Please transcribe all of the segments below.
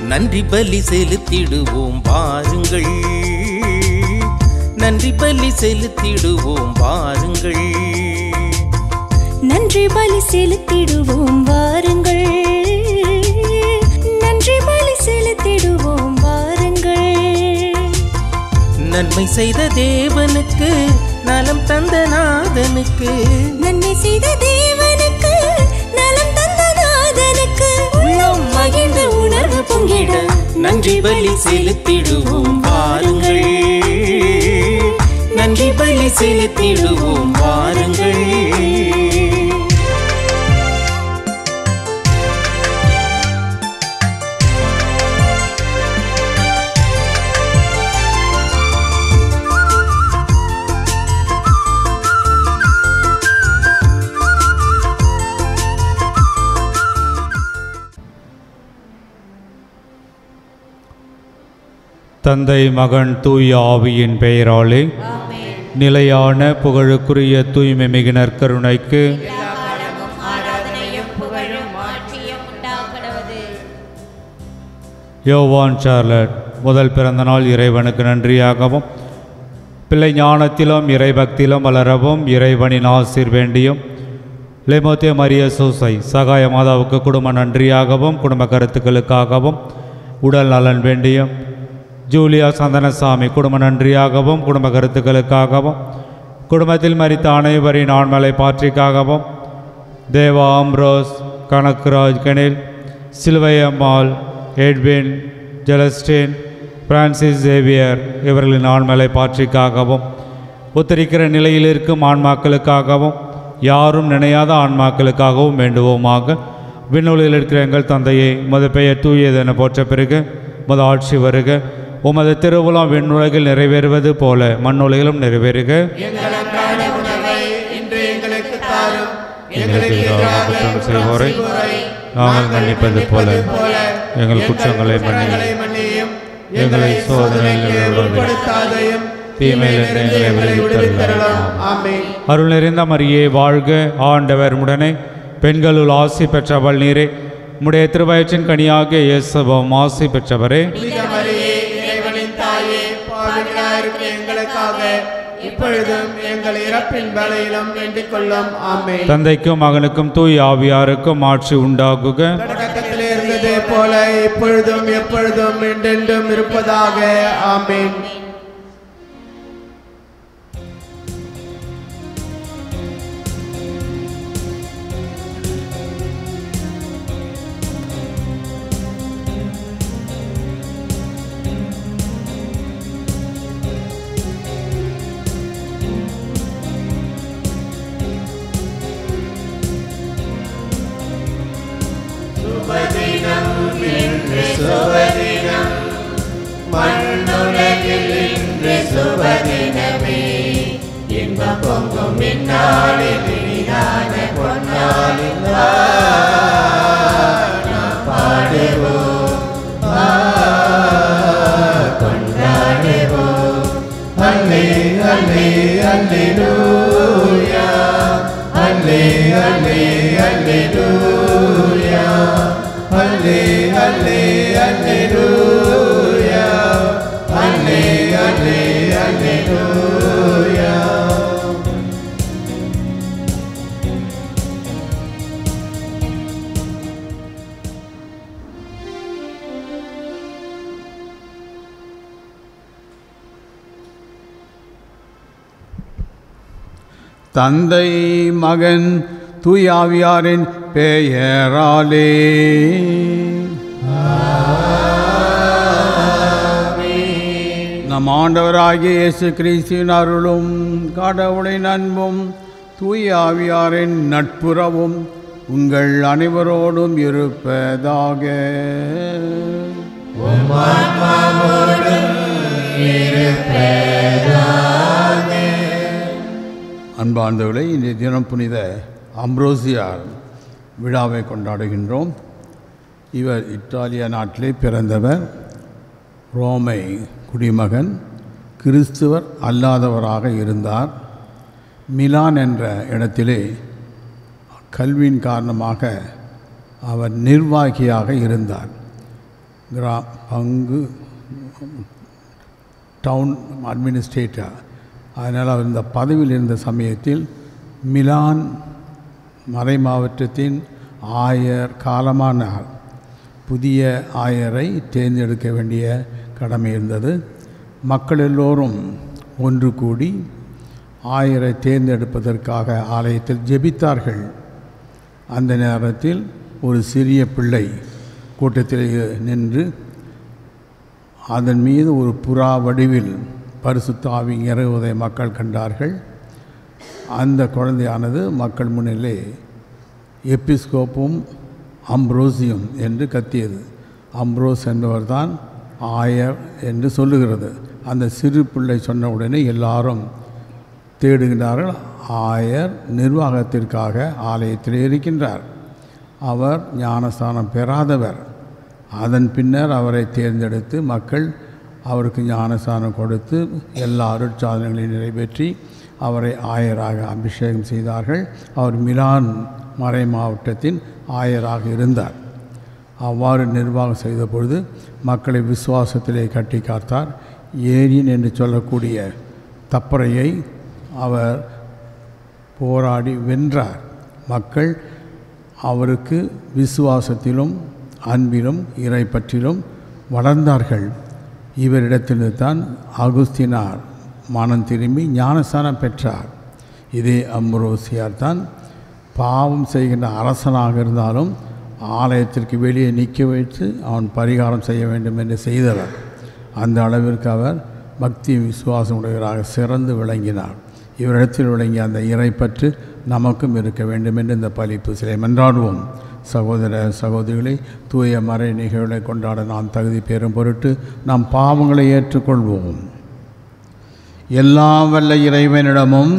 நன்றி பலி செலுத்திடுவோம் வாருங்கள், நன்றி பலி செலுத்திடுவோம் வாருங்கள், நன்றி பலி செலுத்திடுவோம் வாருங்கள், நன்றி பலி செலுத்திடுவோம் வாருங்கள். நன்மை செய்த தேவனுக்கு, நலம் தந்த நாதனுக்கு, நன்மை செய்த தேவனுக்கு, நலம் தந்த நாதனுக்கு, உள்ளம் மகிழ்ந்த உணர்வு பொங்கிட நன்றி பலி செலுத்திடுவோம் வாருங்கள், நன்றி பலி செலுத்திடுவோம் வாருங்கள். தந்தை மகன் தூய ஆவியின் பெயராலே நிலையான புகழுக்குரிய தூய்மை மிகு நற்கருணைக்கு யோவான் சார்லட் முதல் பிறந்த நாள் இறைவனுக்கு நன்றியாகவும் பிள்ளை ஞானத்திலும் இறைபக்தியிலும் வளரவும் இறைவனின் ஆசீர் வேண்டியும் லெமோத்தே மரிய சூசை சகாய மாதாவுக்கு குடும்ப நன்றியாகவும் குடும்ப கருத்துக்களுக்காகவும் உடல் நலன் வேண்டியும் ஜூலியா சந்தனசாமி குடும்ப நன்றியாகவும் குடும்ப கருத்துக்களுக்காகவும் குடும்பத்தில் மரித்த அனைவரின் ஆண்மலை பாற்றிக்காகவும் தேவா ஆம்ரோஸ் கனக்ராஜ் கெனில் சிலுவையம்மாள் எட்வின் ஜெலஸ்டின் பிரான்சிஸ் சேவியர் இவர்களின் ஆண்மலை பாற்றிக்காகவும் உத்தரிக்கிற நிலையில் இருக்கும் ஆன்மாக்களுக்காகவும் யாரும் நினையாத ஆன்மாக்களுக்காகவும் வேண்டுவோமாக. விண்ணுலகில் இருக்கிற எங்கள் தந்தையை உமது பெயர் தூயதென போற்ற பிறகு உமது ஆட்சி வருக, உமது திருவுளம் விண்ணுலகில் நிறைவேறுவது போல மண்ணுலகிலும் நிறைவேறுக. குற்றம் செய்வோரை நாங்கள் மன்னிப்பது போல எங்கள் குற்றங்களை மன்னியும், எங்களை சோதனையில் தீமையிலிருந்து எங்களை விடுவித்தருளும். அருள் நிறைந்த மரியே வாழ்க, ஆண்டவர் உடனே பெண்களுள் ஆசி பெற்றவள் நீரே, உம்முடைய திருவயிற்றின் கனியாகிய இயேசுவும் ஆசி பெற்றவரே. தந்தைக்கும் மகனுக்கும் தூய் ஆவியாருக்கும் ஆட்சி உண்டாகுக. போல இப்பொழுதும் எப்பொழுதும் என்றென்றும் இருப்பதாக. ஆமென். சுபதினம் மண்ணுலகில் இன்று சுபதினமே, இன்பம் பொங்கும் இந்நாளில் இனிதான பொன்னாளில் நாம் பாடுவோம், கொண்டாடுவோம். அல்லே அல்லே அல்லேலூயா, அல்லே அல்லே அல்லேலூயா, அல்லே அல்லே அல்லேலூயா, அல்லே அல்லே அல்லேலூயா. தந்தை மகன் தூயாவியாரின் பெயராலே நம் ஆண்டவராகிய இயேசு கிறிஸ்துவின் அருளும் கடவுளின் அன்பும் தூயாவியாரின் நட்புறவும் உங்கள் அனைவரோடும் இருப்பதாக. அன்பார்ந்தவர்களே, இன்றைய தினம் புனித அம்ப்ரோசியார் விழாவை கொண்டாடுகின்றோம். இவர் இத்தாலிய நாட்டிலே பிறந்தவர். ரோமை குடிமகன், கிறிஸ்துவர் அல்லாதவராக இருந்தார். மிலான் என்ற இடத்திலே கல்வியின் காரணமாக அவர் நிர்வாகியாக இருந்தார். பங்கு டவுன் அட்மினிஸ்ட்ரேட்டர். அதனால் அவர் இந்த பதவியில் இருந்த சமயத்தில் மிலான் மறை மாவட்டத்தின் ஆயர் காலமானார். புதிய ஆயரை தேர்ந்தெடுக்க வேண்டிய கடமை இருந்தது. மக்கள் எல்லோரும் ஒன்று கூடி ஆயரை தேர்ந்தெடுப்பதற்காக ஆலயத்தில் ஜெபித்தார்கள். அந்த நேரத்தில் ஒரு சிறிய பிள்ளை கூட்டத்தில் நின்று அதன் மீது ஒரு புறா வடிவில் பரிசுத்த ஆவி இறங்குவதை மக்கள் கண்டார்கள். அந்த குழந்தையானது மக்கள் முன்னிலே எபிஸ்கோப்பும் அம்ப்ரோசியம் என்று கத்தியது. அம்ப்ரோஸ் என்பவர்தான் ஆயர் என்று சொல்லுகிறது. அந்த சிறு பிள்ளை சொன்ன உடனே எல்லாரும் தேடுகின்றார்கள். ஆயர் நிர்வாகத்திற்காக ஆலயத்தில் இருக்கின்றார். அவர் ஞானஸ்தானம் பெறாதவர். அதன் பின்னர் அவரை தேர்ந்தெடுத்து மக்கள் அவருக்கு ஞானஸ்தானம் கொடுத்து எல்லா அருட்சாதனைகளையும் நிறைவேற்றி அவரை ஆயராக அபிஷேகம் செய்தார்கள். அவர் மிலான் மறை மாவட்டத்தின் ஆயராக இருந்தார். அவ்வாறு நிர்வாகம் செய்த பொழுது மக்களை விசுவாசத்திலே கட்டி காத்தார். ஏரியன் என்று சொல்லக்கூடிய தப்பறையை அவர் போராடி வென்றார். மக்கள் அவருக்கு விசுவாசத்திலும் அன்பிலும் இறை பற்றிலும் வளர்ந்தார்கள். இவரிடத்திலிருந்து தான் அகுஸ்தினார் மனம் திரும்பி ஞானஸ்தானம் பெற்றார். இதே அம்ப்ரோசியார் தான் பாவம் செய்கின்ற அரசனாக இருந்தாலும் ஆலயத்திற்கு வெளியே நிற்க வைத்து அவன் பரிகாரம் செய்ய வேண்டும் என்று செய்தவர். அந்த அளவிற்கு அவர் பக்தி விசுவாசம் உடையவராக சிறந்து விளங்கினார். இவரிடத்தில் விளங்கிய அந்த இறைப்பற்று நமக்கும் இருக்க வேண்டும் என்று இந்த பலிப்பு சிலை மன்றாடுவோம். சகோதர சகோதரிகளை தூய மறை நிகழ்வுகளை கொண்டாட நாம் தகுதி பெறும் பொருட்டு நாம் பாவங்களை ஏற்றுக்கொள்வோம். எல்லாம் வல்ல இறைவனிடமும்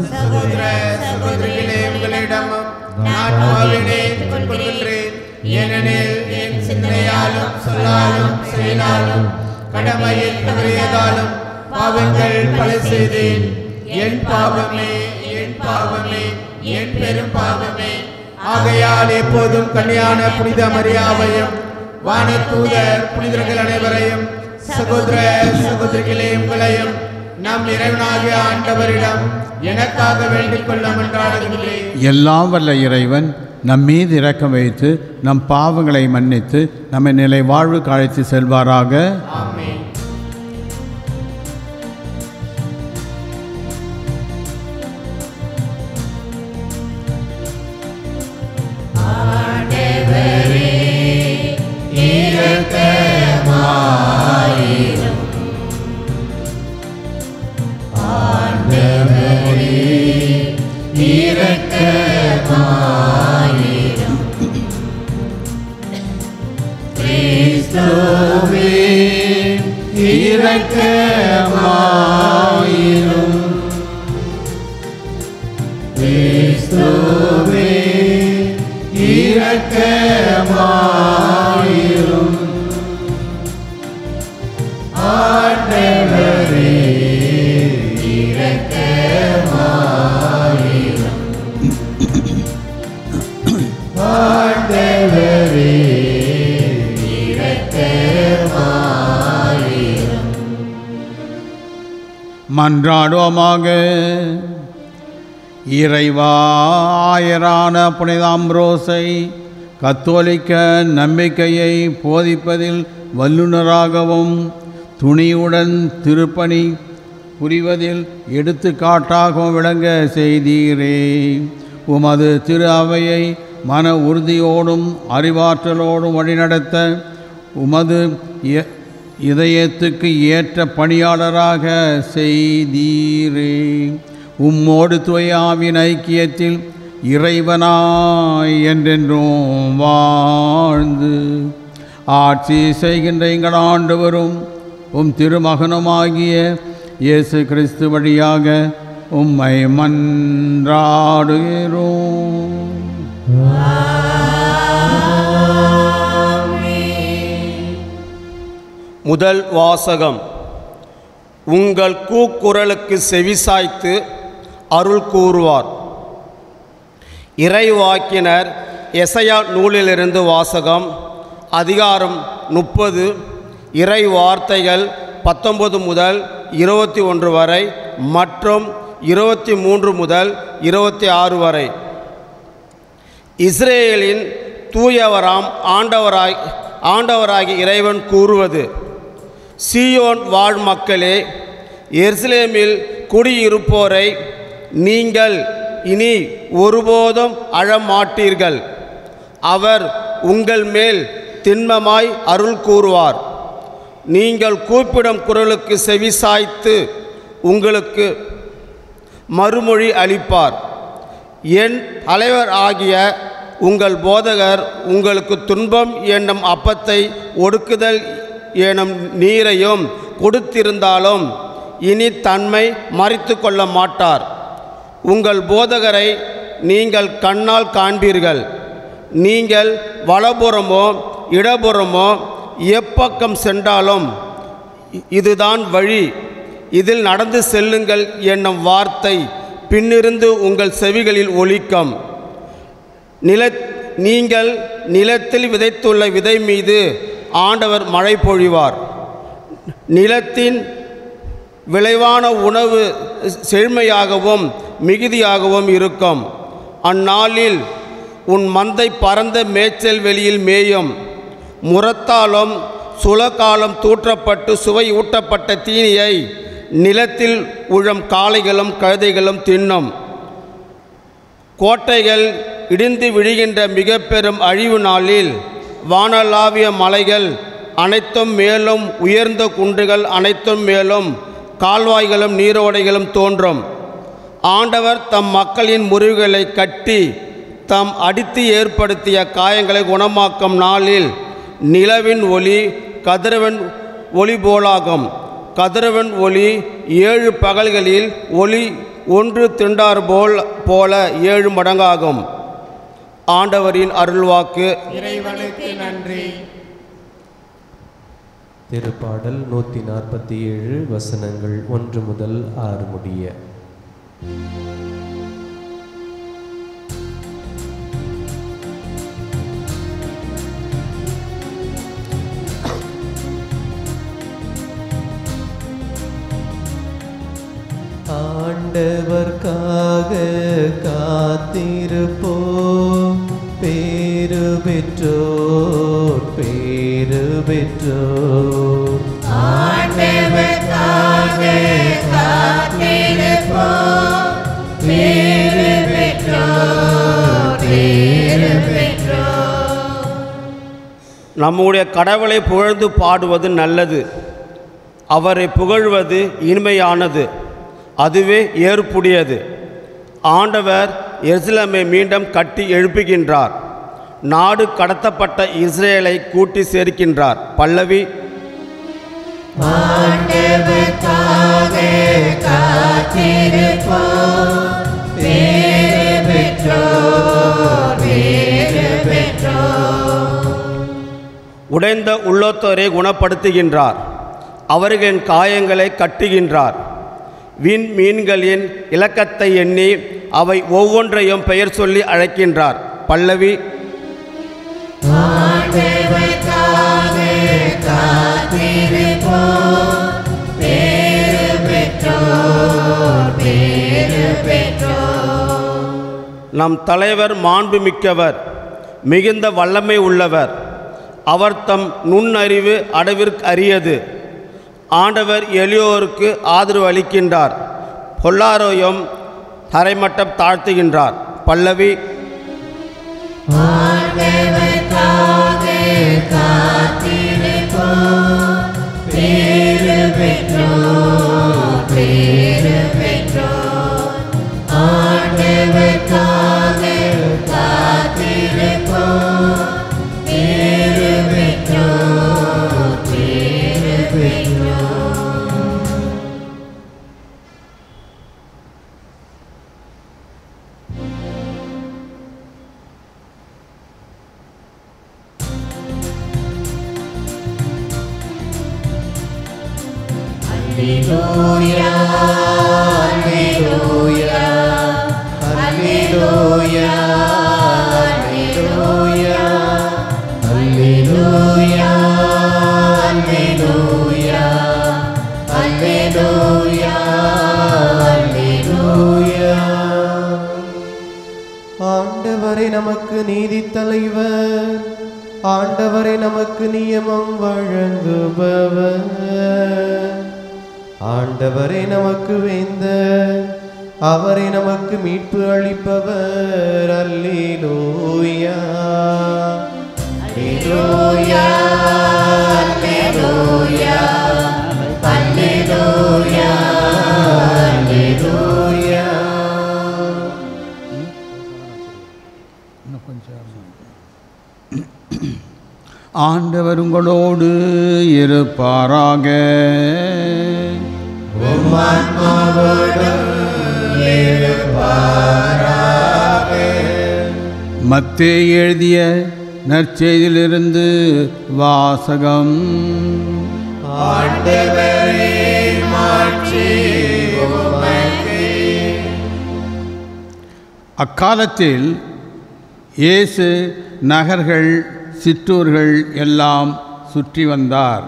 ஏனெனில் என் சிந்தனையாலும் சொல்லாலும் செயலாலும் கடமையில் தவறியதாலும் பாவங்கள் பல செய்தேன். என் பாவமே, என் பாவமே, என் பெரும் பாவமே. ஆகையால் எப்போதும் கல்யாண புனித மரியாவையும் வானதூதர் புனிதர்கள் அனைவரையும் சகோதர சகோதரிகளே உங்களையும் நம் இறைவனாகிய ஆண்டவரிடம் எனக்காக வேண்டிக் கொள்ள மன்றாடுகின்றேன். எல்லாம் வல்ல இறைவன் நம் மீது இரக்கம் வைத்து நம் பாவங்களை மன்னித்து நம்மை நிலை வாழ்வுக்கு அழைத்து செல்வாராக. ஆமென். மன்றாடுவோமாக. இறைவா, ஆயரான புனித அம்ப்ரோஸை கத்தோலிக்க நம்பிக்கையை போதிப்பதில் வல்லுநராகவும் துணியுடன் திருப்பணி புரிவதில் எடுத்துக்காட்டாகவும் விளங்க செய்தீரே. உமது திரு அவையை மன உறுதியோடும் அறிவாற்றலோடும் வழிநடத்த உமது இதயத்துக்கு ஏற்ற பணியாளராக செய்தீரே. உம்மோடு துயாவின் ஐக்கியத்தில் இறைவனாய் என்றென்றும் வாழ்ந்து ஆட்சி செய்கின்ற எங்கள் ஆண்டவரும் உம் திருமகனுமாகிய இயேசு கிறிஸ்து வழியாக உம்மை மன்றாடுகிறோம். முதல் வாசகம். உங்கள் கூக்குரலுக்கு செவிசாய்த்து அருள் கூறுவார். இறைவாக்கினர் எசையா நூலிலிருந்து வாசகம். அதிகாரம் 30 இறை வார்த்தைகள் 19 முதல் 21 வரை மற்றும் 23 முதல் 26 வரை. இஸ்ரேலின் தூயவராம் ஆண்டவராகி இறைவன் கூறுவது: சீயோன் வாழ் மக்களே, எருசலேமில் குடியிருப்போரை, நீங்கள் இனி ஒருபோதும் அழமாட்டீர்கள். அவர் உங்கள் மேல் திண்மமாய் அருள் கூறுவார். நீங்கள் கூப்பிடும் குரலுக்கு செவிசாய்த்து உங்களுக்கு மறுமொழி அளிப்பார். என் தலைவர் ஆகிய உங்கள் போதகர் உங்களுக்கு துன்பம் என்னும் அப்பத்தை ஒடுக்குதல் எனும் நீரையும் கொடுத்திருந்தாலும் இனி தன்மை மறைத்து கொள்ள மாட்டார். உங்கள் போதகரை நீங்கள் கண்ணால் காண்பீர்கள். நீங்கள் வலப்புறமோ இடப்புறமோ எப்பக்கம் சென்றாலும் இதுதான் வழி, இதில் நடந்து செல்லுங்கள் என்னும் வார்த்தை பின்னிருந்து உங்கள் செவிகளில் ஒலிக்கும். நீங்கள் நிலத்தில் விதைத்துள்ள விதை மீது ஆண்டவர் மழை பொழிவார். நிலத்தின் விளைவான உணவு செழுமையாகவும் மிகுதியாகவும் இருக்கும். அந்நாளில் உன் மந்தை பரந்த மேய்ச்சல் வெளியில் மேயும். முரத்தாலும் சுளக்காலம் தூற்றப்பட்டு சுவை ஊட்டப்பட்ட தீனியை நிலத்தில் உழும் காளைகளும் கழுதைகளும் தின்னும். கோட்டைகள் இடிந்து விழுகின்ற மிக பெரும் அழிவு நாளில் வானளாவிய மலைகள் அனைத்தும் மேலும் உயர்ந்த குன்றுகள் அனைத்தும் மேலும் கால்வாய்களும் நீரோடைகளும் தோன்றும். ஆண்டவர் தம் மக்களின் முறிவுகளை கட்டி தாம் அடித்து ஏற்படுத்திய காயங்களை குணமாக்கும் நாளில் நிலவின் ஒளி கதிரவன் ஒளி போலாகும். கதிரவன் ஒளி 7 பகல்களில் ஒளி ஒன்று திண்டார் போல 7 மடங்காகும். ஆண்டவரின் அருள்வாக்கு. இறைவனுக்கு நன்றி. திருப்பாடல் 147 வசனங்கள் 1 முதல் 6 முடிய. ஆண்டவர்க்காக காத்திருப்போம், பேறு பெற்றோர் பேறு பெற்றோர். ஆண்டவர்க்காக காத்திருப்போம், பேறு பெற்றோர் பேறு பெற்றோர். நம்முடைய கடவுளை புகழ்ந்து பாடுவது நல்லது. அவரை புகழ்வது இனிமையானது, அதுவே ஏற்புடையது. ஆண்டவர் எருசலேமை மீண்டும் கட்டி எழுப்புகின்றார். நாடு கடத்தப்பட்ட இஸ்ரேலை கூட்டி சேர்க்கின்றார். பல்லவி. ஆண்டவர்க்காக காத்திருப்போம், பேறு பெற்றோர் பேறு பெற்றோர். உடைந்த உள்ளத்தோரை குணப்படுத்துகின்றார். அவர்களின் காயங்களை கட்டுகின்றார். மீன்களின் இலக்கத்தை எண்ணி அவை ஒவ்வொன்றையும் பெயர் சொல்லி அழைக்கின்றார். பல்லவி. ஆண்டவர்க்காக காத்திருப்போம், பேறு பெற்றோர் பேறு பெற்றோர். நம் தலைவர் மாண்புமிக்கவர், மிகுந்த வல்லமை உள்ளவர். அவர் தம் நுண்ணறிவு அடவிற்கு அரியது. ஆண்டவர் எளியோருக்கு ஆதரவு அளிக்கின்றார், பொல்லாரையும் தரைமட்டம் தாழ்த்துகின்றார். பல்லவி. ஆண்டவர்க்காக காத்திருப்போம், பேறு பெற்றோர் பேறு பெற்றோர். ஆண்டவர்க்காக காத்திருப்போம், பேறு பெற்றோர் பேறு பெற்றோர். Alleluia, Alleluia, Alleluia, Alleluia, Alleluia, Alleluia. நமக்கு நீதி தலைவர், ஆண்டவரை நமக்கு நியமம் வழங்குபவர், ஆண்டவரை நமக்கு வேந்தர், அவரை நமக்கு மீட்பு அளிப்பவர். அல்லேலூயா அல்லேலூயா அல்லேலூயா அல்லேலூயா அல்லேலூயா. ஆண்டவர் உங்களோடு இருப்பாராக. மத்தேயு எழுதிய நற்செய்தியிலிருந்து வாசகம். அக்காலத்தில் இயேசு நகர்கள் சிற்றூர்கள் எல்லாம் சுற்றி வந்தார்.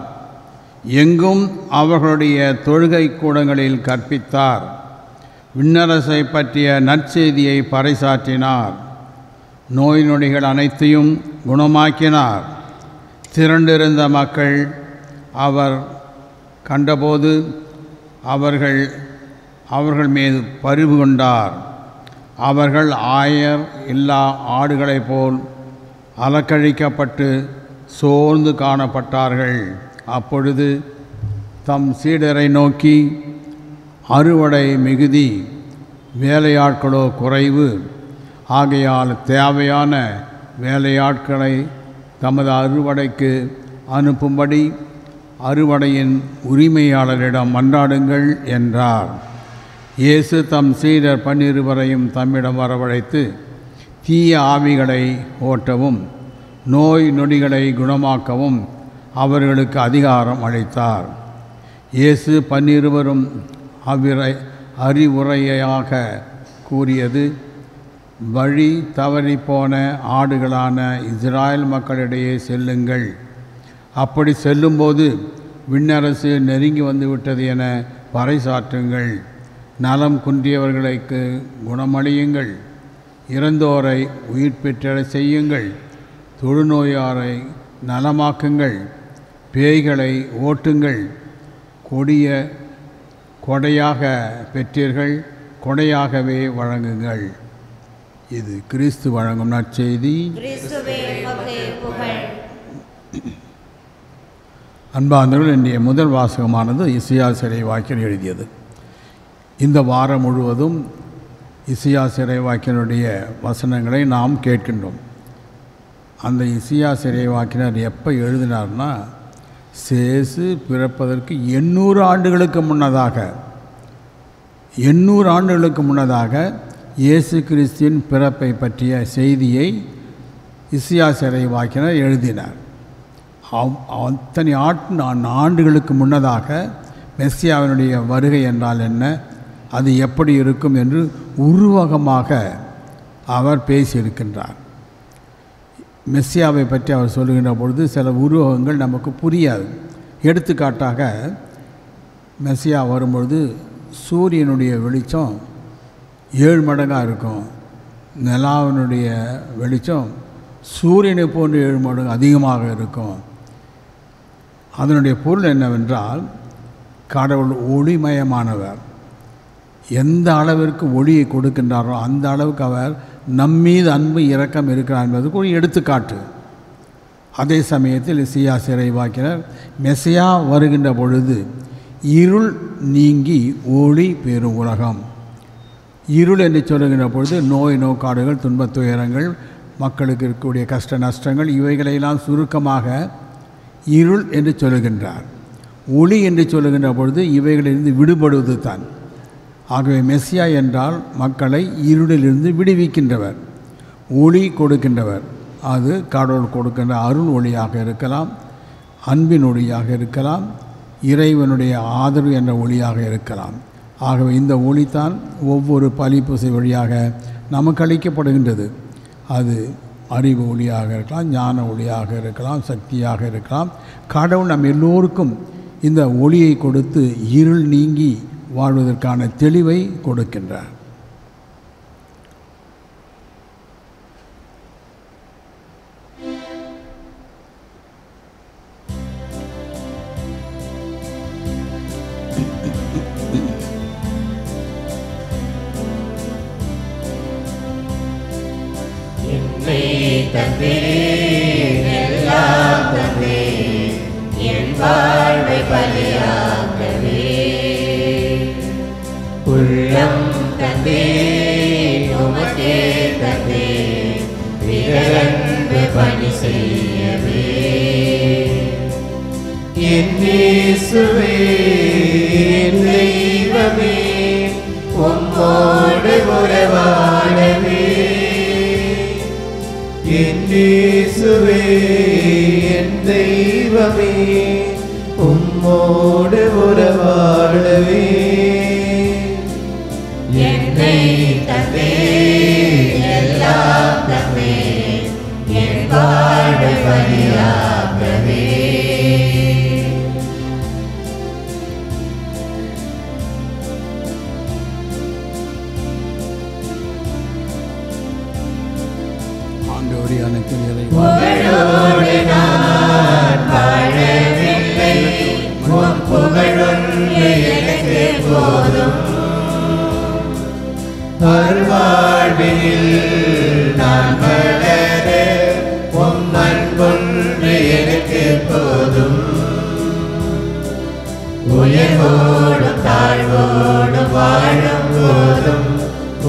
எங்கும் அவர்களுடைய தொழுகை கூடங்களில் கற்பித்தார். விண்ணரசை பற்றிய நற்செய்தியை பறைசாற்றினார். நோய் நொடிகள் அனைத்தையும் குணமாக்கினார். திரண்டிருந்த மக்கள் அவர் கண்டபோது அவர்கள் மீது பரிவு கொண்டார். அவர்கள் ஆயர் இல்லா ஆடுகளைப் போல் அலக்கழிக்கப்பட்டு சோர்ந்து காணப்பட்டார்கள். அப்பொழுது தம் சீடரை நோக்கி, அறுவடை மிகுதி, வேலையாட்களோ குறைவு. ஆகையால் தேவையான வேலையாட்களை தமது அறுவடைக்கு அனுப்பும்படி அறுவடையின் உரிமையாளரிடம் மன்றாடுங்கள் என்றார். இயேசு தம் சீடர் 12 தம்மிடம் வரவழைத்து, தீய ஆவிகளை ஓட்டவும் நோய் நொடிகளை குணமாக்கவும் அவர்களுக்கு அதிகாரம் அளித்தார். இயேசு 12 அறிவுரையாக கூறியது, வழி தவறிப்போன ஆடுகளான இஸ்ராயல் மக்களிடையே செல்லுங்கள். அப்படி செல்லும்போது விண்ணரசு நெருங்கி வந்துவிட்டது என பறைசாற்றுங்கள். நலம் குன்றியவர்களுக்கு குணமளியுங்கள். இறந்தோரை உயிர் பெற்றட செய்யுங்கள். தொழுநோயாரை நலமாக்குங்கள். பேய்களை ஓட்டுங்கள். கொடையாக பெற்றீர்கள், கொடையாகவே வழங்குங்கள். இது கிறிஸ்து வழங்கும் நற்செய்தி. அன்பார்ந்தவர்கள், இன்றைய முதல் வாசகமானது இசையா சிறைவாக்கியர் எழுதியது. இந்த வாரம் முழுவதும் இசையா சிறைவாக்கியனுடைய வசனங்களை நாம் கேட்கின்றோம். அந்த இசையா சிறைவாக்கினர் எப்போ எழுதினார்னா, சேசு பிறப்பதற்கு 800 ஆண்டுகளுக்கு முன்னதாக இயேசு கிறிஸ்துவின் பிறப்பை பற்றிய செய்தியை இசையா சிறைவாக்கினர் எழுதினார். அத்தனை ஆண்டுகளுக்கு முன்னதாக மெஸ்ஸியாவினுடைய வருகை என்றால் என்ன, அது எப்படி இருக்கும் என்று உருவகமாக அவர் பேசியிருக்கின்றார். மெஸ்ஸியாவை பற்றி அவர் சொல்லுகின்ற பொழுது சில உருவகங்கள் நமக்கு புரியாது. எடுத்துக்காட்டாக, மெஸ்ஸியா வரும்பொழுது சூரியனுடைய வெளிச்சம் 7 மடங்காக இருக்கும். நிலாவினுடைய வெளிச்சம் சூரியனை போன்று 7 மடங்கு அதிகமாக இருக்கும். அதனுடைய பொருள் என்னவென்றால், கடவுள் ஒளிமயமானவர். எந்த அளவிற்கு ஒளியை கொடுக்கின்றாரோ அந்த அளவுக்கு அவர் நம்மீது அன்பு இரக்கம் இருக்கிறார் என்பதற்கு ஒரு எடுத்துக்காட்டு. அதே சமயத்தில் இசையா சிறைவாக்கினர் மெசியா வருகின்ற பொழுது இருள் நீங்கி ஒளி பெறும் உலகம். இருள் என்று சொல்லுகின்ற பொழுது நோய் நோக்காடுகள், துன்பத் துயரங்கள், மக்களுக்கு இருக்கக்கூடிய கஷ்ட நஷ்டங்கள், இவைகளையெல்லாம் சுருக்கமாக இருள் என்று சொல்லுகின்றார். ஒளி என்று சொல்லுகின்ற பொழுது இவைகளிலிருந்து விடுபடுவது தான். ஆகவே மெஸ்ஸியா என்றால் மக்களை இருளிலிருந்து விடுவிக்கின்றவர், ஒளி கொடுக்கின்றவர். அது கடவுள் கொடுக்கின்ற அருள் ஒளியாக இருக்கலாம், அன்பின் ஒளியாக இருக்கலாம், இறைவனுடைய ஆதரவு என்ற ஒளியாக இருக்கலாம். ஆகவே இந்த ஒளிதான் ஒவ்வொரு பலிப்பூசை வழியாக நமக்கு அளிக்கப்படுகின்றது. அது அறிவு ஒளியாக இருக்கலாம், ஞான ஒளியாக இருக்கலாம், சக்தியாக இருக்கலாம். கடவுள் நம் எல்லோருக்கும் இந்த ஒளியை கொடுத்து இருள் நீங்கி வாழ்வதற்கான தெளிவை கொடுக்கின்றார். தந்தேன் எல்லாம் தந்தேன் என் வாழ்வை பலியாகவே உள்ளம் தந்தேன் உமக்கே தந்தேன் பிறரன்பு பணி செய்யவே என் இயேசுவே என் தெய்வமே உம்மோடு உறவாடவே என் இயேசுவே என் தெய்வமே உம்மோடு உறவாடவே என்னை தந்தேன் எல்லாம் தந்தேன் என் வாழ்வை பலியாகவே ஆண்டவரே அனைத்து புகழோடு நான் வாழவில்லை உம் புகழொன்று எனக்கு போதும் அருள்வாழ்வில் நான் வளர உம் அன்பொன்று எனக்கு போதும் உயர்வோடும் தாழ்வோடும் வாழும் போதும்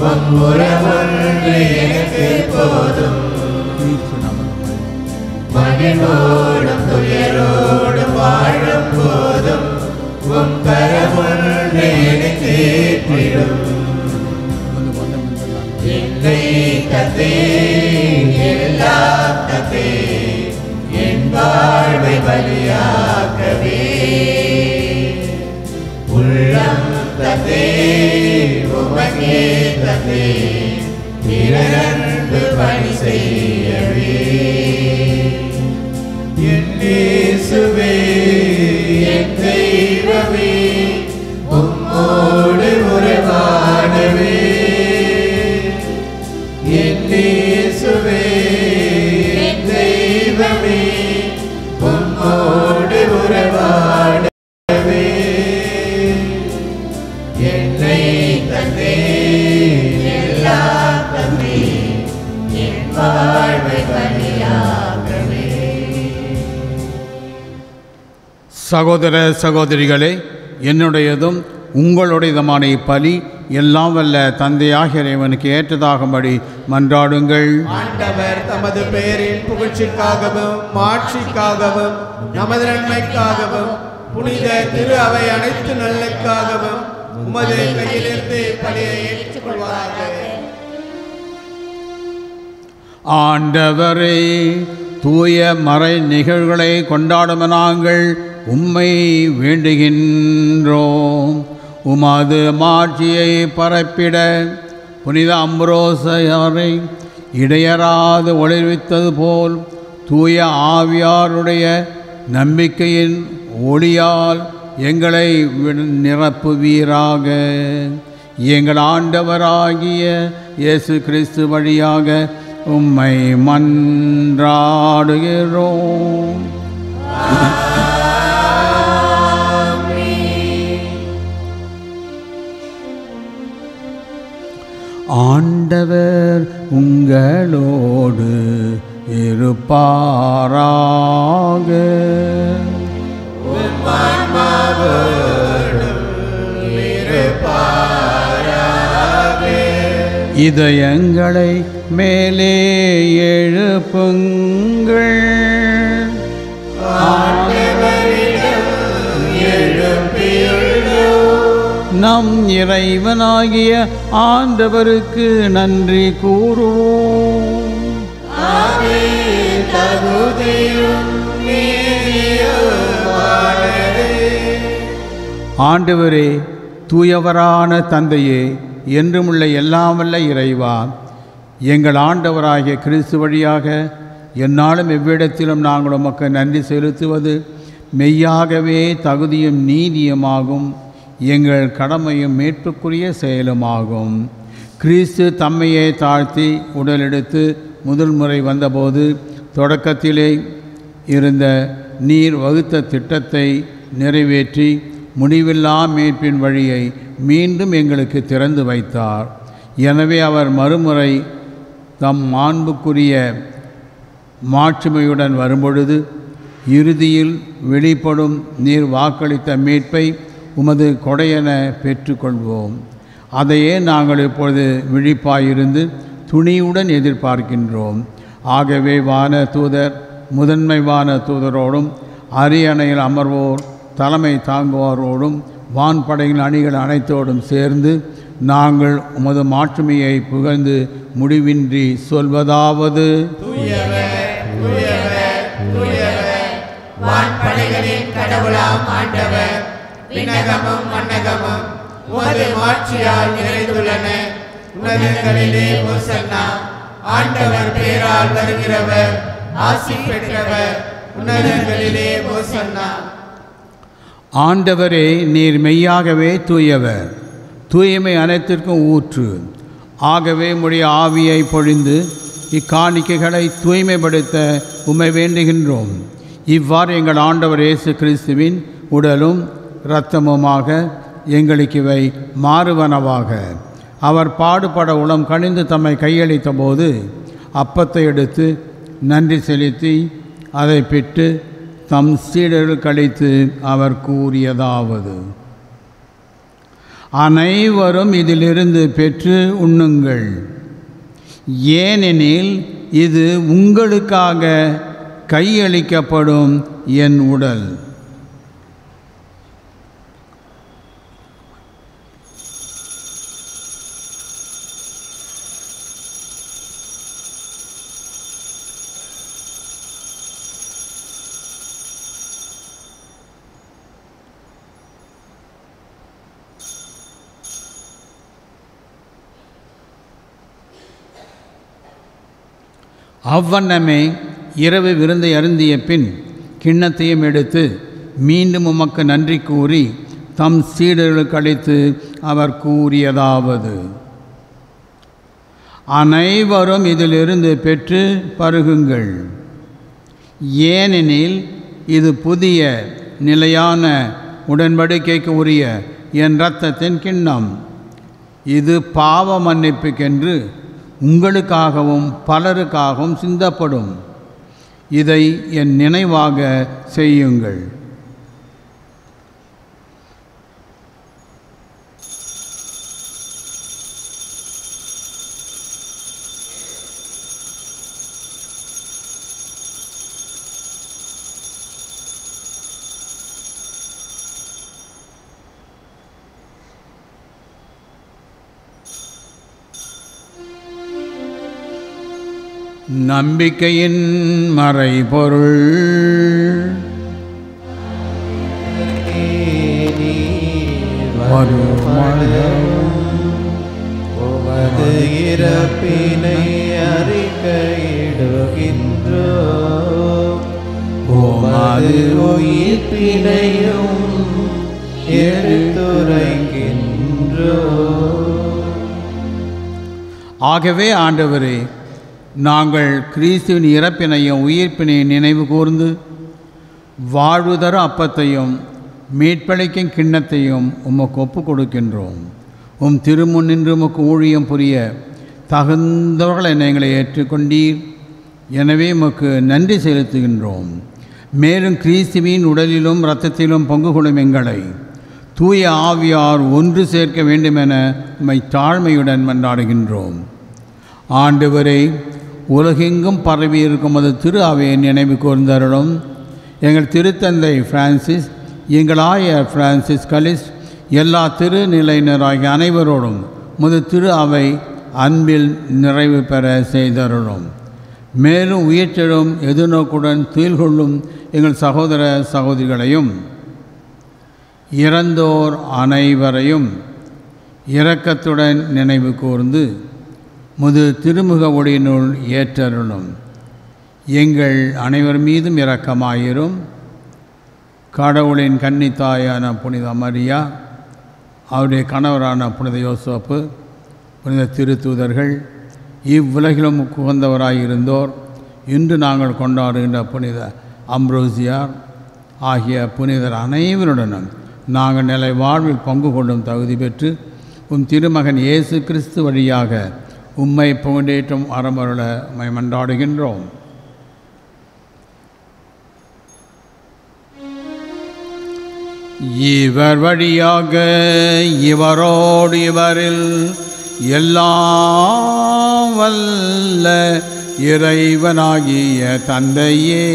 உம் உறவொன்று எனக்கு போதும் மகிழ்வோடும் துயரோடும் வாழும் போதும் உம் கரமொன்று எனக்கு ஏற்றிடும் என்னை தந்தேன் எல்லாம் தந்தேன் என் வாழ்வை பலியாகவே உள்ளம் தந்தேன் உமக்கே தந்தேன் பிறரன்பு பணி செய்யவே என் இயேசுவே என் தெய்வமே உம்மோடு உறவாடவே என் இயேசுவே என் தெய்வமே உம்மோடு உறவாடவே என்னை தந்தேன் எல்லாம் தந்தேன் என் வாழ்வை பலியாகவே சகோதர சகோதரிகளே, என்னுடையதும் உங்களுடையதுமான இப்பலி எல்லாம் வல்ல தந்தையாகிய இறைவனுக்கு ஏற்றதாகும்படி மன்றாடுங்கள். ஆண்டவர் தமது பெயரின் புகழ்ச்சிக்காகவும் மாட்சிக்காகவும் நமது நன்மைக்காகவும் புனித திரு அவை அனைத்து நல்லக்காகவும் உமது கையிலிருந்து பலியை ஏற்றுக்கொள்வாராக. ஆண்டவரே, தூய மறை நிகழ்வுகளை கொண்டாடும் நாங்கள் உம்மை வேண்டுகின்றோம். உமது மாட்சியை பரப்பிட புனித அம்ப்ரோசையாரை இடையராது ஒளிர்வித்தது போல் தூய ஆவியாருடைய நம்பிக்கையின் ஒளியால் எங்களை நிரப்புவீராக. எங்கள் ஆண்டவராகிய இயேசு கிறிஸ்து வழியாக உம்மை மன்றாடுகிறோம். ஆண்டவர் உங்களோடு இருப்பாராக. இதயங்களை மேலே எழுப்புங்கள். நம் இறைவனாகிய ஆண்டவருக்கு நன்றி கூறுவோம். ஆண்டவரே, தூயவரான தந்தையே, என்றுமுள்ள எல்லாம் வல்ல இறைவா, எங்கள் ஆண்டவராகிய கிறிஸ்து வழியாக எந்நாளும் எவ்விடத்திலும் நாங்கள் உமக்கு நன்றி செலுத்துவது மெய்யாகவே தகுதியும் நீதியுமாகும், எங்கள் கடமையும் மீட்புக்குரிய செயலுமாகும். கிறிஸ்து தம்மையே தாழ்த்தி உடலெடுத்து முதல் முறை வந்தபோது தொடக்கத்திலே இருந்த நீர் வகுத்த திட்டத்தை நிறைவேற்றி முடிவில்லா மீட்பின் வழியை மீண்டும் எங்களுக்கு திறந்து வைத்தார். எனவே அவர் மறுமுறை தம் மாண்புக்குரிய மாட்சிமையுடன் வரும்பொழுது இறுதியில் வெளிப்படும் நீர் வாக்களித்த மீட்பை உமது கொடையென பெற்றுக்கொள்வோம். அதையே நாங்கள் இப்பொழுது விழிப்பாயிருந்து துணியுடன் எதிர்பார்க்கின்றோம். ஆகவே வான தூதர் முதன்மை வான தூதரோடும் அரியணையில் அமர்வோர் தலைமை தாங்குவோரோடும் வான்படையின் அணிகள் அனைத்தோடும் சேர்ந்து நாங்கள் உமது மாட்சிமையை புகழ்ந்து முடிவின்றி சொல்வதாவது: வான்படைகளின் கடவுளாம் ஆண்டவர், விண்ணகமும் மண்ணகமும் உமது மாட்சியால் நிறைந்துள்ளன. உன்னதங்களிலே ஓசன்னா. ஆண்டவர் பேரால் வருகிறவர் ஆசி பெற்றவர். உன்னதங்களிலே ஓசன்னா. ஆண்டவரே, நீர் மெய்யாகவே தூயவர், தூய்மை அனைத்திற்கும் ஊற்று. ஆகவே உம்முடைய ஆவியை பொழிந்து இக்காணிக்கைகளை தூய்மைப்படுத்த உம்மை வேண்டுகின்றோம். இவ்வாறு எங்கள் ஆண்டவர் இயேசு கிறிஸ்துவின் உடலும் இரத்தமுமாக எங்களுக்கு இவை மாறுவனவாக. அவர் பாடுபட உளம் கனிந்து தம்மை கையளித்த போது அப்பத்தை எடுத்து நன்றி செலுத்தி அதை பிட்டு தம் சீடர்களுக்கு அளித்து அவர் கூறியதாவது: அனைவரும் இதிலிருந்து பெற்று உண்ணுங்கள், ஏனெனில் இது உங்களுக்காக கையளிக்கப்படும் என் உடல். அவ்வண்ணமே இரவு விருந்தை அருந்திய பின் கிண்ணத்தையும் எடுத்து மீண்டும் உமக்கு நன்றி கூறி தம் சீடர்களுக்கு அளித்து அவர் கூறியதாவது: அனைவரும் இதிலிருந்து பெற்று பருகுங்கள், ஏனெனில் இது புதிய நிலையான உடன்படிக்கைக்கு உரிய என் இரத்தத்தின் கிண்ணம். இது பாவ மன்னிப்புக்கென்று உங்களுக்காகவும் பலருக்காகவும் சிந்தப்படும். இதை என் நினைவாக செய்யுங்கள். நம்பிக்கையின் மறைபொருள். உமது இறப்பினை அறிக்கையிடுகின்றோம், உமது உயிர்ப்பினையும் எடுத்துரைக்கின்றோம். ஆகவே ஆண்டவரே, நாங்கள் கிறிஸ்துவின் இறப்பினையும் உயிர்ப்பினையும் நினைவு கூர்ந்து வாழ்வு தரும் அப்பத்தையும் மீட்பளிக்கும் கிண்ணத்தையும் உமக்கு ஒப்புக் கொடுக்கின்றோம். உம் திருமுன் நின்று உமக்கு ஊழியம் புரிய தகுந்தவர்கள் எங்களை ஏற்றுக்கொண்டீர். எனவே உமக்கு நன்றி செலுத்துகின்றோம். மேலும் கிறிஸ்துவின் உடலிலும் இரத்தத்திலும் பங்கு கொள்ளும் எங்களை தூய ஆவியார் ஒன்று சேர்க்க வேண்டுமென உம்மை தாழ்மையுடன் மன்றாடுகின்றோம். ஆண்டவரே, உலகெங்கும் பரவி இருக்கும் அது திரு அவையை நினைவு கூர்ந்தருளும். எங்கள் திருத்தந்தை பிரான்சிஸ், எங்கள் ஆயர் பிரான்சிஸ் கலிஸ், எல்லா திருநிலையினராகிய அனைவரோடும் முது திரு அவை அன்பில் நிறைவு பெற செய்தருளும். மேலும் உயிர்த்தெழும் எதிர்நோக்குடன் துயில் கொள்ளும் எங்கள் சகோதர சகோதரிகளையும் இறந்தோர் அனைவரையும் இரக்கத்துடன் நினைவு கூர்ந்து முது திருமுக ஒளியினுள் ஏற்றருளும். எங்கள் அனைவர் மீதும் இரக்கமாயிரும். கடவுளின் கன்னித்தாயான புனித மரியா, அவருடைய கணவரான புனித யோசேப்பு, புனித திருத்தூதர்கள், இவ்வுலகிலும் உகந்தவராயிருந்தோர், இன்று நாங்கள் கொண்டாடுகின்ற புனித அம்ப்ரோசியார் ஆகிய புனிதர் அனைவருடனும் நாங்கள் நிலை வாழ்வில் பங்கு கொள்ளும் தகுதி பெற்று உம் திருமகன் இயேசு கிறிஸ்து வழியாக உம்மை புகழேற்றும் அறமருள உம்மை மன்றாடுகின்றோம். இவர் வழியாக இவரோடு இவரில் எல்லாம் வல்ல இறைவனாகிய தந்தையே,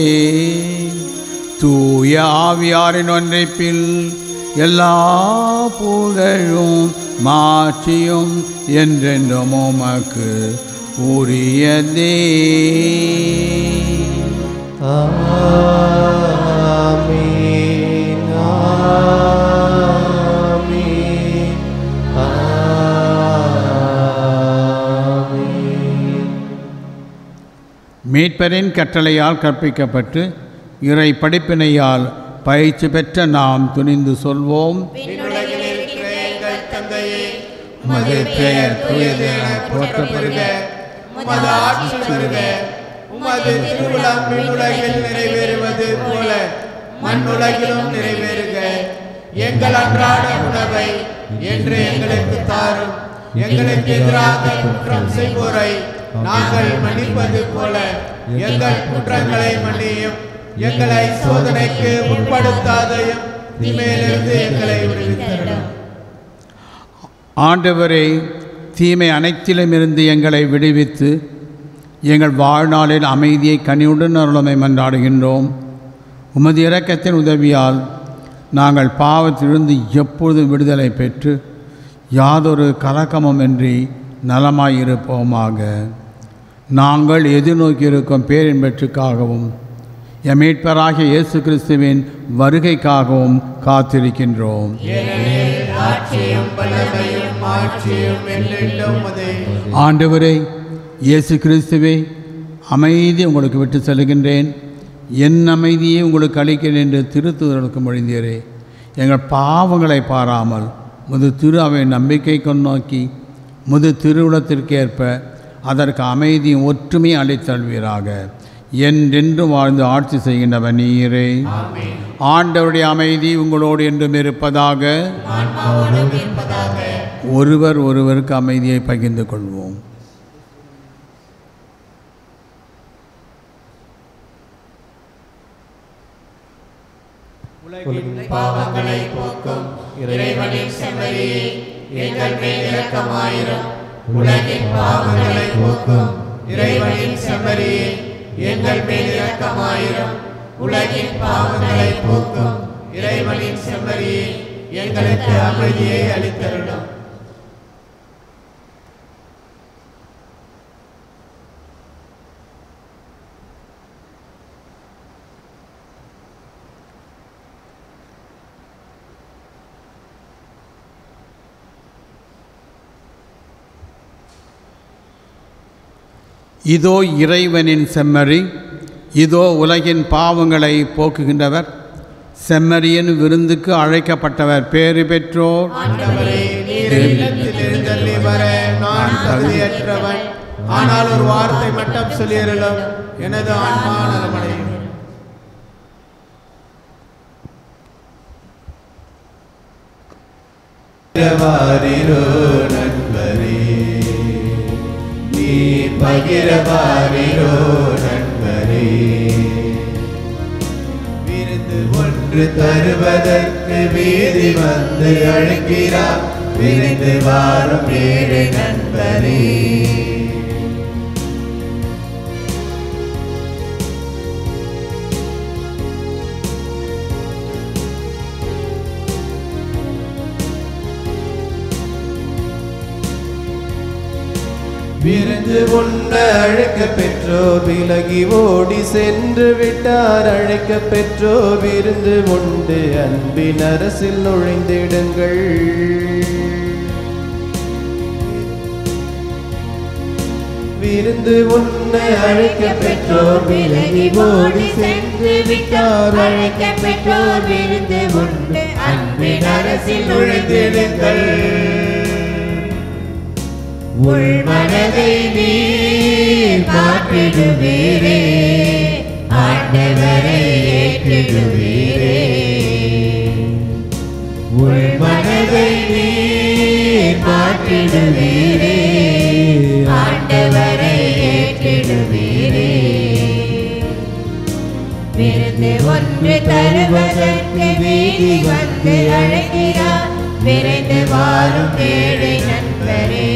தூய ஆவியாரின் ஒன்றைப்பில் எல்லா புகழும் மாட்சியும் என்றென்றும் உமக்கு உரியதே. ஆமென், ஆமென், ஆமென். மீட்பரின் கட்டளையால் கற்பிக்கப்பட்டு இறை படிப்பினையால் பயிற்சி பெற்ற நாம் துணிந்து சொல்வோம். விண்ணுலகில் இருக்கிற எங்கள் தந்தையே, உமது பெயர் தூயது என போற்றப் பெறுக. உமது ஆட்சி வருக. உமது திருவுளம் விண்ணுலகில் நிறைவேறுவது போல மண்ணுலகிலும் நிறைவேறுக. எங்கள் அன்றாட உணவை என்று எங்களுக்கு தாரும். எங்களுக்கு எதிராக குற்றம் செய்வோரை நாங்கள் மன்னிப்பது போல எங்கள் குற்றங்களை மன்னியும். எங்களை சோதனைக்கு உட்படுத்தாதையும், தீமையிலிருந்து எங்களை விடுவித்தருளும். ஆண்டவரே, தீமை அனைத்திலும் இருந்து எங்களை விடுவித்து எங்கள் வாழ்நாளில் அமைதியை கனியுடன் அருளமை மன்றாடுகின்றோம். உமது இரக்கத்தின் உதவியால் நாங்கள் பாவத்திலிருந்து எப்பொழுதும் விடுதலை பெற்று யாதொரு கலக்கமுமின்றி நலமாயிருப்போமாக. நாங்கள் எதிர்நோக்கியிருக்கும் பேரின்பற்றுக்காகவும் எம் மீட்பராகிய இயேசு கிறிஸ்துவின் வருகைக்காகவும் காத்திருக்கின்றோம். ஆண்டவரே, இயேசு கிறிஸ்துவே, அமைதி உங்களுக்கு விட்டு செல்கின்றேன், என் அமைதியை உங்களுக்கு அளிக்கிறேன் என்று திருத்துதலுக்கு மொழிந்தீரே. எங்கள் பாவங்களை பாராமல் முது திரு அவை நம்பிக்கை கொண்டோக்கி முது திருவுளத்திற்கேற்ப அதற்கு அமைதியும் ஒற்றுமை அளித்தல்வீராக. என்றென்று வாழ்ந்து ஆட்சி செய்கின்றவர் நீரே. ஆண்டவருடைய அமைதி உங்களோடு என்றும் இருப்பதாக. ஒருவர் ஒருவருக்கு அமைதியை பகிர்ந்து கொள்வோம். உலகின் பாவங்களை போக்கும் இறைவனின் செம்மறியே, எங்கள் மேல் இரக்கமாயிரும். உலகின் பாவங்களை போக்கும் இறைவனின் செம்மறியே, எங்கள் மேல் இரக்கமாயிரும். உலகின் பாவங்களை போக்கும் இறைவனின் செம்மறியே, எங்களுக்கு அமைதியை அளித்தருளும். இதோ இறைவனின் செம்மறி, இதோ உலகின் பாவங்களை போக்குகின்றவர். செம்மறியின் விருந்துக்கு அழைக்கப்பட்டவர் பேறு பெற்றோர். வர நான் தகுதியற்றவன், ஆனால் ஒரு வார்த்தை மட்டும் சொல்லியருளும், எனது ஆன்மா நலமடையும். நண்பரே, நீ பகிரவாரிரோ நண்பரே, விருந்து ஒன்று தருவதற்கு வீதி வந்து அழைக்கிறார். விருந்து வாரும் ஏழை நண்பரே, விருந்து உண்ண அழைக்க பெற்றோர் விலகி ஓடி சென்று விட்டார். அழைக்க பெற்றோர் விருந்து உண்டு அன்பின் அரசில் நுழைந்திடுங்கள். விருந்து உண்ண அழைக்க பெற்றோர் விலகி ஓடி சென்று விட்டார். அழைக்க பெற்றோர் விருந்து உண்டு அன்பின் அரசில் நுழைந்திடுங்கள். உள்மனதை நீர் மாற்றிடுவீரே, ஆண்டவரை ஏற்றிடுவீரே. உள்மனதை நீர் மாற்றிடுவீரே, ஆண்டவரை ஏற்றிடுவீரே. விருந்து என்று ஒன்று தருவதற்கு வீதி வந்து அழைக்கிறார். விரைந்து வாரும் ஏழை நண்பரே.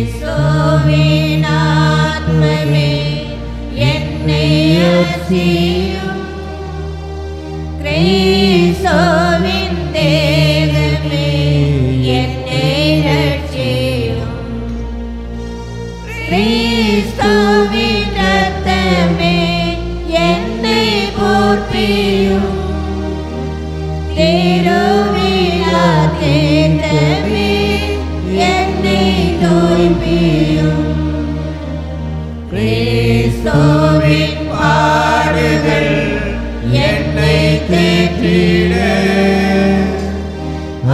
கிறிஸ்துவின் ஆத்மமே என்னை ரட்சியும். கிறிஸ்துவின் தேகமே என்னை ரட்சியும். கிறிஸ்துவின் ரத்தமே என்னை போற்றியும். திருவிழா தேர்ந்தமே என்னை தூய்மையும். கிறிஸ்துவின் பாடுகள் என்னை தேற்றிட.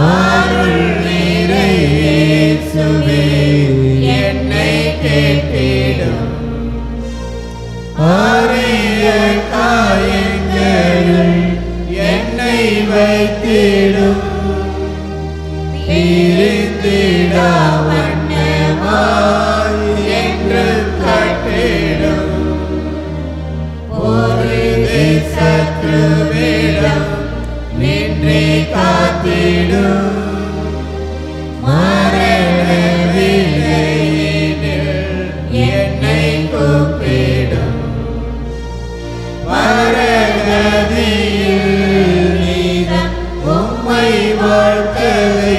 அருள் நிறை இயேசுவே என்னை கேட்டிடும். அரிய காயங்களில் என்னை வைத்திடும். பிரிந்திடா வண்ணமாய் என்று கட்டிடும். பொருளே சத்ருவிடம் நின்றே காத்திடும். மரண விலையினில் என்னை கூப்பிடும். பரகதியில் நீதம் உம்மை வாழ்க்கவே.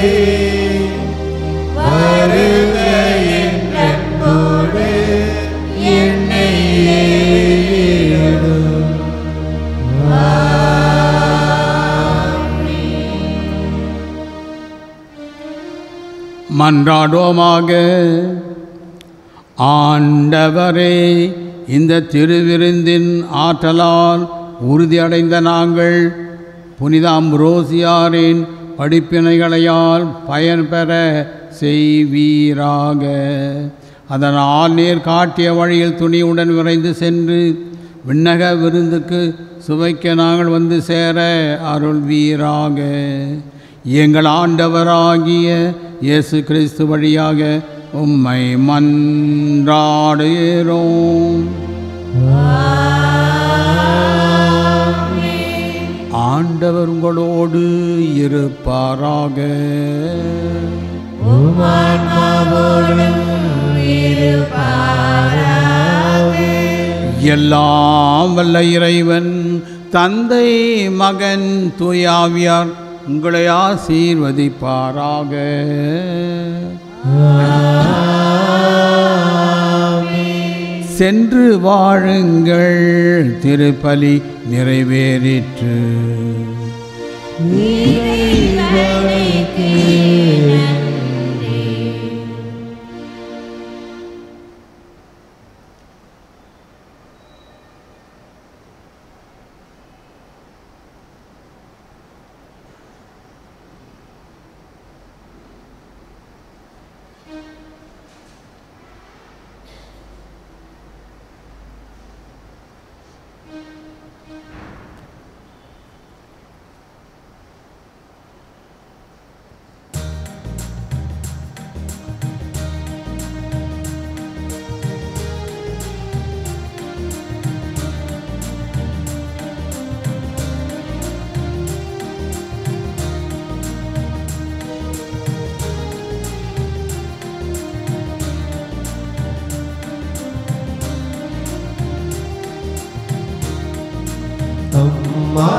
வருக என் அன்போடு என்னை ஏறிடும். மன்றாடுவோமாக. ஆண்டவரே, இந்த திருவிருந்தின் ஆற்றலால் உறுதியடைந்த நாங்கள் புனித அம்ப்ரோசியாரின் படிப்பினைகளையால் பயன்பெற செய்வீராக. அதனால் நீர் காட்டிய வழியில் துணியுடன் விரைந்து சென்று விண்ணக விருந்துக்கு சுவைக்க நாங்கள் வந்து சேர அருள்வீராக. எங்கள் ஆண்டவராகிய இயேசு கிறிஸ்து வழியாக உம்மை மன்றாடுகிறோம். ஆண்டவர் உங்களோடு இருப்பாராக. எல்லாம் வல்ல இறைவன் தந்தை மகன் தூயாவியார் உங்களை ஆசீர்வதிப்பாராக. சென்று வாழுங்கள், திருப்பலி நிறைவேறிற்று.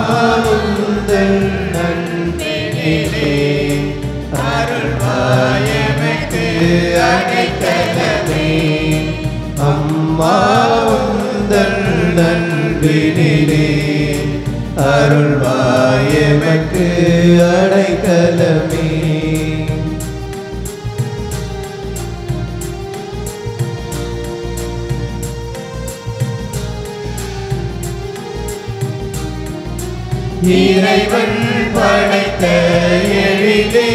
அம்மாவுந்தன் நன்பினிலே அருள்வாயமைக்கு அடைக்கலமே. அம்மாவுந்தன் நன்பினிலே அருள்வாயமைக்கு அடைக்கலமே. இறைவன் படைத்த எழிலே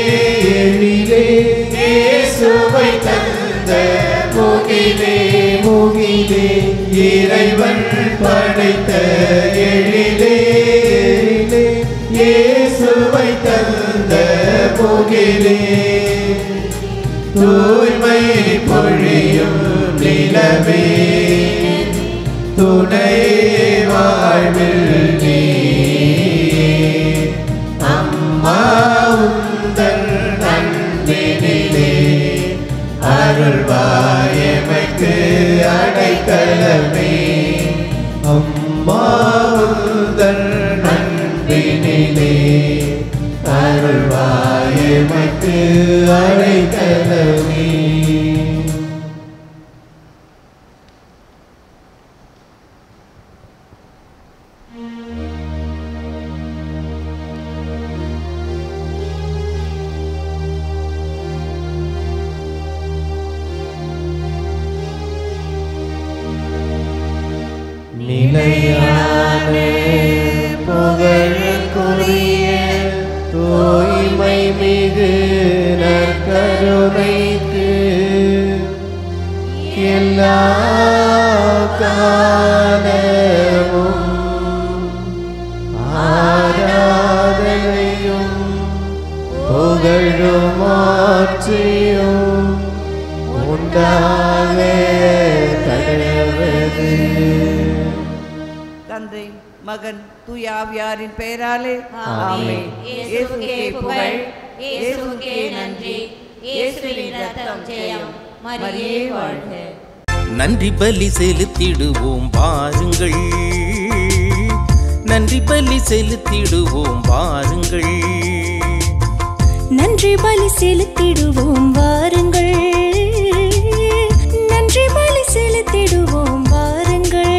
இயேசுவை தந்த முகிலே முகிலே இறைவன் படைத்த எழிலே இயேசுவை தந்த முகிலே தூய்மை பொழியும் நிலவே துணை வாழ்வில் நீ அம்மா உந்தன் அன்பினிலே அருள்வாய் எமக்கு அடைக்கலமே அம்மா உந்தன் அன்பினிலே அருள்வாய் எமக்கு அடைக்கலமே. நிலையான புகழுக்குரிய தூய்மை மிகு நற்கருணைக்கு எல்லா காலமும் ஆராதனையும் புகழும் ஆட்சியும் உண்டாக கடவுது. தந்தை மகன் தூய ஆவியாரின் பெயராலே ஆமென். இயேசுவுக்கே புகழ், இயேசுவுக்கே நன்றி, இயேசுவின் ரத்தம் ஜெயம், மரியே வாழ்க. நன்றி பலி செலுத்திடுவோம் வாருங்கள், நன்றி பலி செலுத்திடுவோம் வாருங்கள், நன்றி பலி செலுத்திடுவோம் வாருங்கள், நன்றி பலி செலுத்திடுவோம் வாருங்கள்.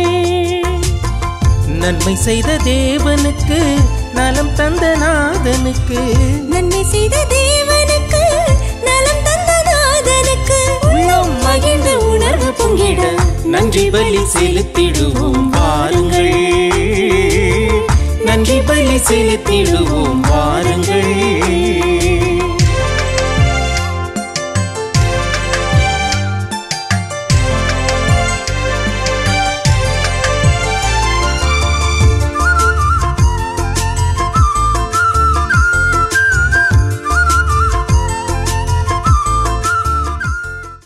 நன்மை செய்த தேவனுக்கு நலம் தந்த நாதனுக்கு, நன்மை செய்த தேவனுக்கு நலம் தந்த நாதனுக்கு உள்ளம் மகிழ்ந்த உணர்வு பொங்கிட நன்றி பலி செலுத்திடுவோம் வாருங்கள், நன்றி பலி செலுத்திடுவோம் வாருங்கள்.